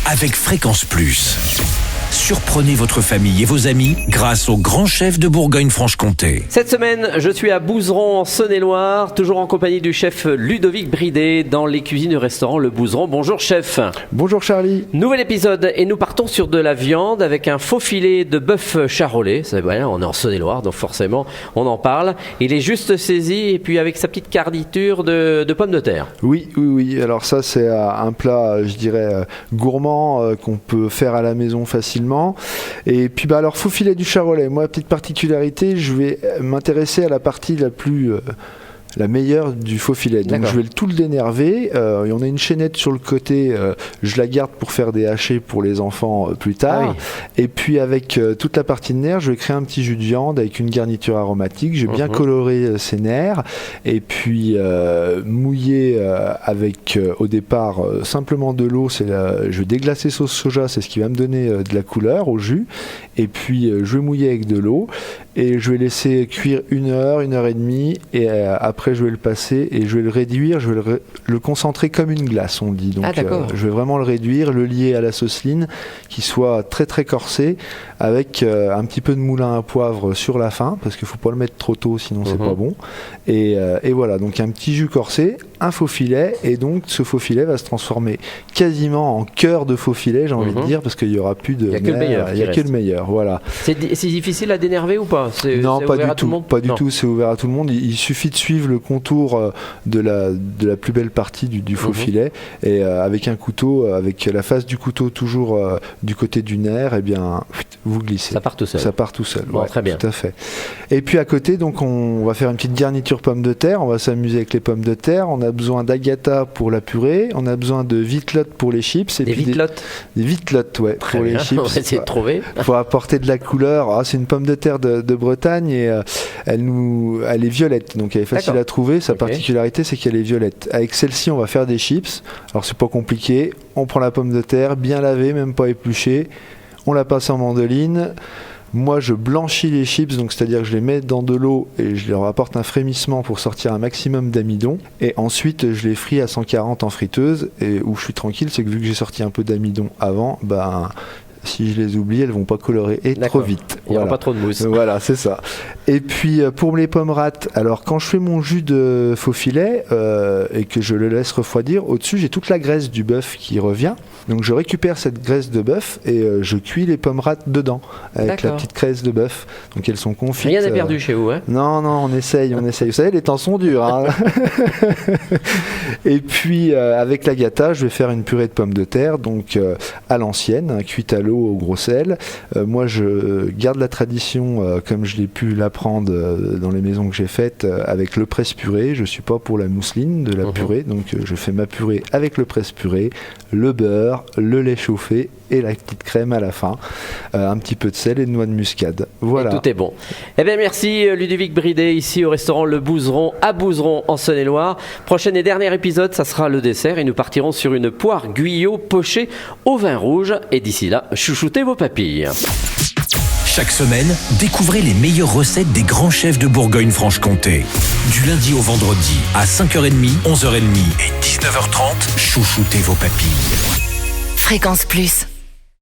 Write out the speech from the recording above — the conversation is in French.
avec Fréquence Plus. Surprenez votre famille et vos amis grâce au grand chef de Bourgogne-Franche-Comté. Cette semaine, je suis à Bouzeron en Saône-et-Loire, toujours en compagnie du chef Ludovic Bridet dans les cuisines du restaurant Le Bouzeron. Bonjour chef. Bonjour Charlie. Nouvel épisode et nous partons sur de la viande avec un faux filet de bœuf charolais. C'est bien, on est en Saône-et-Loire donc forcément on en parle. Il est juste saisi et puis avec sa petite garniture de pommes de terre. Oui. Alors ça c'est un plat, je dirais, gourmand qu'on peut faire à la maison facilement. Et puis alors faux filet du charolais, moi petite particularité, je vais m'intéresser à la partie la meilleure du faux filet. Donc je vais tout le dénerver. Et on a une chaînette sur le côté. Je la garde pour faire des hachés pour les enfants plus tard. Ah oui. Et puis avec toute la partie de nerfs, je vais créer un petit jus de viande avec une garniture aromatique. Je vais bien colorer ces nerfs. Et puis mouiller avec au départ simplement de l'eau. Je vais déglacer sauce soja. C'est ce qui va me donner de la couleur au jus. Et puis je vais mouiller avec de l'eau. Et je vais laisser cuire 1 heure, 1 heure et demie. Et après, je vais le passer et je vais le réduire. Je vais le concentrer comme une glace, on dit. Donc, je vais vraiment le réduire, le lier à la sauceline, qui soit très très corsé, avec un petit peu de moulin à poivre sur la fin, parce qu'il ne faut pas le mettre trop tôt, sinon c'est pas bon. Et voilà, donc un petit jus corsé, un faux filet, et donc ce faux filet va se transformer quasiment en cœur de faux filet, j'ai envie de dire, parce qu'il n'y aura plus de. Il n'y a que le meilleur. Il n'y a que le meilleur, voilà. C'est difficile à dénerver ou pas? Non, pas du tout. Pas du tout, c'est ouvert à tout le monde. Il suffit de suivre le contour de la plus belle partie du faux filet, et avec un couteau, avec la face du couteau toujours du côté du nerf, et bien vous glissez. Ça part tout seul. Ça part tout seul. Bon, ouais, très bien. Tout à fait. Et puis à côté, donc on va faire une petite garniture pommes de terre. On va s'amuser avec les pommes de terre. On a besoin d'agata pour la purée. On a besoin de vitlottes pour les chips. Et des vitlottes. Des vitlottes, ouais, très pour bien. Les chips. On va essayer de trouver. Pour apporter de la couleur. C'est une pomme de terre de Bretagne et elle est violette, donc elle est facile à trouver. Sa particularité, c'est qu'elle est violette. Avec celle-ci, on va faire des chips. Alors c'est pas compliqué. On prend la pomme de terre, bien lavée, même pas épluchée. On la passe en mandoline. Moi, je blanchis les chips, donc c'est-à-dire que je les mets dans de l'eau et je leur apporte un frémissement pour sortir un maximum d'amidon. Et ensuite, je les fris à 140 en friteuse. Et où je suis tranquille, c'est que vu que j'ai sorti un peu d'amidon avant, si je les oublie, elles vont pas colorer trop vite. Il n'y aura pas trop de mousse. Voilà, c'est ça. Et puis pour les pommes rates, alors quand je fais mon jus de faux filet et que je le laisse refroidir, au-dessus j'ai toute la graisse du bœuf qui revient. Donc je récupère cette graisse de bœuf et je cuis les pommes rates dedans avec la petite graisse de bœuf. Donc elles sont confites. Rien n'est perdu chez vous, hein? Non, on essaye. Vous savez, les temps sont durs. Hein. Et puis avec la gata, je vais faire une purée de pommes de terre, donc à l'ancienne, cuite à l'eau au gros sel. Moi, je garde la tradition comme je l'ai pu l'apprendre dans les maisons que j'ai faites avec le presse-purée. Je suis pas pour la mousseline de la purée, donc je fais ma purée avec le presse-purée, le beurre, le lait chauffé et la petite crème à la fin. Un petit peu de sel et de noix de muscade. Voilà. Et tout est bon. Eh bien, merci Ludovic Bridet, ici au restaurant Le Bouzeron, à Bouzeron, en Saône-et-Loire. Prochain et dernier épisode, ça sera le dessert et nous partirons sur une poire Guyot pochée au vin rouge. Et d'ici là, chouchoutez vos papilles. Chaque semaine, découvrez les meilleures recettes des grands chefs de Bourgogne-Franche-Comté. Du lundi au vendredi, à 5h30, 11h30 et 19h30, chouchoutez vos papilles. Fréquence Plus.